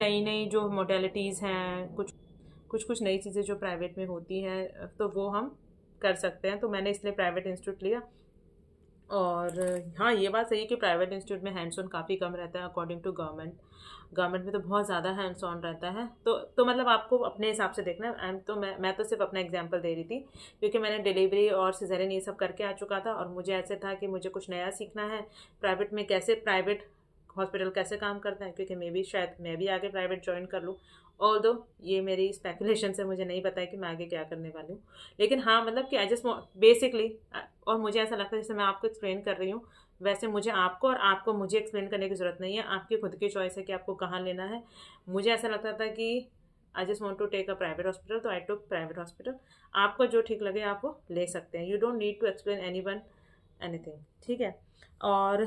नई नई जो मोडेलिटीज़ हैं, कुछ नई चीज़ें जो प्राइवेट में होती हैं, तो वो हम कर सकते हैं। तो मैंने इसलिए प्राइवेट इंस्टीट्यूट लिया। और हाँ, ये बात सही है कि प्राइवेट इंस्टीट्यूट में हैंड्स ऑन काफ़ी कम रहता है अकॉर्डिंग टू गवर्नमेंट। गवर्नमेंट में तो बहुत ज़्यादा हैंड्स ऑन रहता है। तो मतलब आपको अपने हिसाब से देखना है। मैं तो सिर्फ अपना एग्जांपल दे रही थी, क्योंकि मैंने डिलीवरी और सिजेरियन ये सब करके आ चुका था, और मुझे ऐसे था कि मुझे कुछ नया सीखना है। प्राइवेट हॉस्पिटल कैसे काम करता है, क्योंकि शायद मैं भी आगे प्राइवेट ज्वाइन कर लूँ। ऑल्दो ये मेरी स्पेकुलेशन से, मुझे नहीं पता है कि मैं आगे क्या करने वाली हूँ। लेकिन हाँ, मतलब कि आई जस्ट बेसिकली, और मुझे ऐसा लगता है जैसे मैं आपको एक्सप्लेन कर रही हूँ, वैसे मुझे आपको और आपको मुझे एक्सप्लेन करने की ज़रूरत नहीं है। आपकी खुद की चॉइस है कि आपको कहाँ लेना है। मुझे ऐसा लगता था कि I just want to take a private hospital, तो आई टुक प्राइवेट हॉस्पिटल। आपको जो ठीक लगे आप वो ले सकते हैं। You don't need to explain anyone anything, ठीक है। और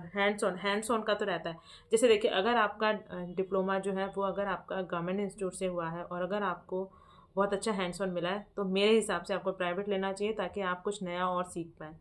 हैंड्स ऑन का तो रहता है। जैसे देखिए, अगर आपका डिप्लोमा जो है वो अगर आपका गवर्नमेंट इंस्टीट्यूट से हुआ है, और अगर आपको बहुत अच्छा हैंड्स ऑन मिला है, तो मेरे हिसाब से आपको प्राइवेट लेना चाहिए, ताकि आप कुछ नया और सीख पाएँ।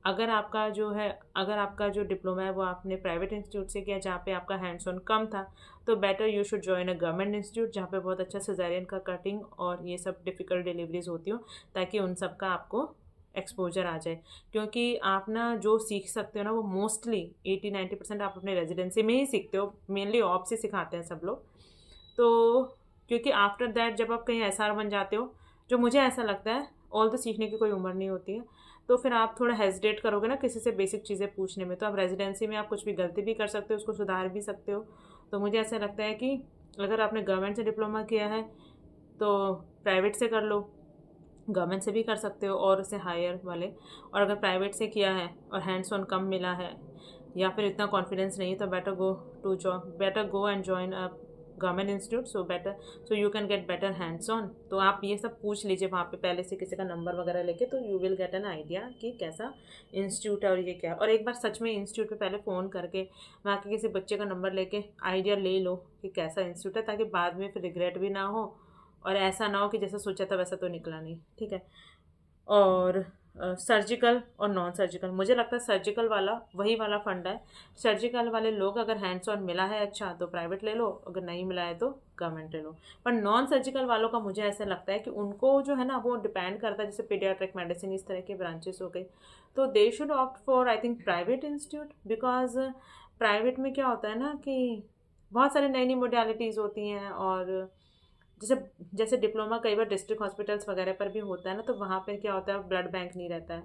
अगर आपका जो डिप्लोमा है वो आपने प्राइवेट इंस्टीट्यूट से किया, जहाँ पे आपका हैंड्स ऑन कम था, तो better you should join a government institute, जहाँ पे बहुत अच्छा सिजेरियन का कटिंग और ये सब डिफ़िकल्ट डिलीवरीज होती हो, ताकि उन सब का आपको एक्सपोजर आ जाए। क्योंकि आप ना जो सीख सकते हो ना, वो मोस्टली 80-90% आप अपने रेजिडेंसी में ही सीखते हो। मेनली ऑप से सिखाते हैं सब लोग। तो क्योंकि आफ्टर दैट जब आप कहीं एसआर बन जाते हो, जो मुझे ऐसा लगता है, ऑल तो सीखने की कोई उम्र नहीं होती है, तो फिर आप थोड़ा हेजिटेट करोगे ना किसी से बेसिक चीज़ें पूछने में। तो आप रेजिडेंसी में आप कुछ भी गलती भी कर सकते हो, उसको सुधार भी सकते हो। तो मुझे ऐसा लगता है कि अगर आपने गवर्नमेंट से डिप्लोमा किया है, तो प्राइवेट से कर लो। गवर्नमेंट से भी कर सकते हो, और उससे हायर वाले। और अगर प्राइवेट से किया है और हैंड्स ऑन कम मिला है, या फिर इतना कॉन्फिडेंस नहीं है, तो better go and join a government institute, so you can get better hands on. तो आप ये सब पूछ लीजिए वहाँ पे पहले से किसी का नंबर वगैरह लेके, तो you will get an idea कि कैसा इंस्टीट्यूट है और ये क्या है। और एक बार सच में इंस्टीट्यूट पे पहले फ़ोन करके वहाँ के किसी बच्चे का नंबर लेके आइडिया ले लो कि कैसा इंस्टीट्यूट है, ताकि बाद में फिर रिग्रेट भी ना हो, और ऐसा ना हो कि जैसा सोचा था वैसा तो निकला नहीं, ठीक है। और सर्जिकल और नॉन सर्जिकल, मुझे लगता है सर्जिकल वाला वही वाला फंडा है। सर्जिकल वाले लोग अगर हैंड्स ऑन मिला है अच्छा, तो प्राइवेट ले लो, अगर नहीं मिला है तो गवर्नमेंट ले लो। पर नॉन सर्जिकल वालों का मुझे ऐसा लगता है कि उनको जो है ना, वो डिपेंड करता है, जैसे पीडियाट्रिक मेडिसिन इस तरह के ब्रांचेस हो गई, तो they should opt for I think private institute. Because private में क्या होता है ना कि बहुत सारी नई नई मोडालिटीज़ होती हैं। और जैसे जैसे डिप्लोमा कई बार डिस्ट्रिक्ट हॉस्पिटल्स वगैरह पर भी होता है ना, तो वहाँ पे क्या होता है, ब्लड बैंक नहीं रहता है।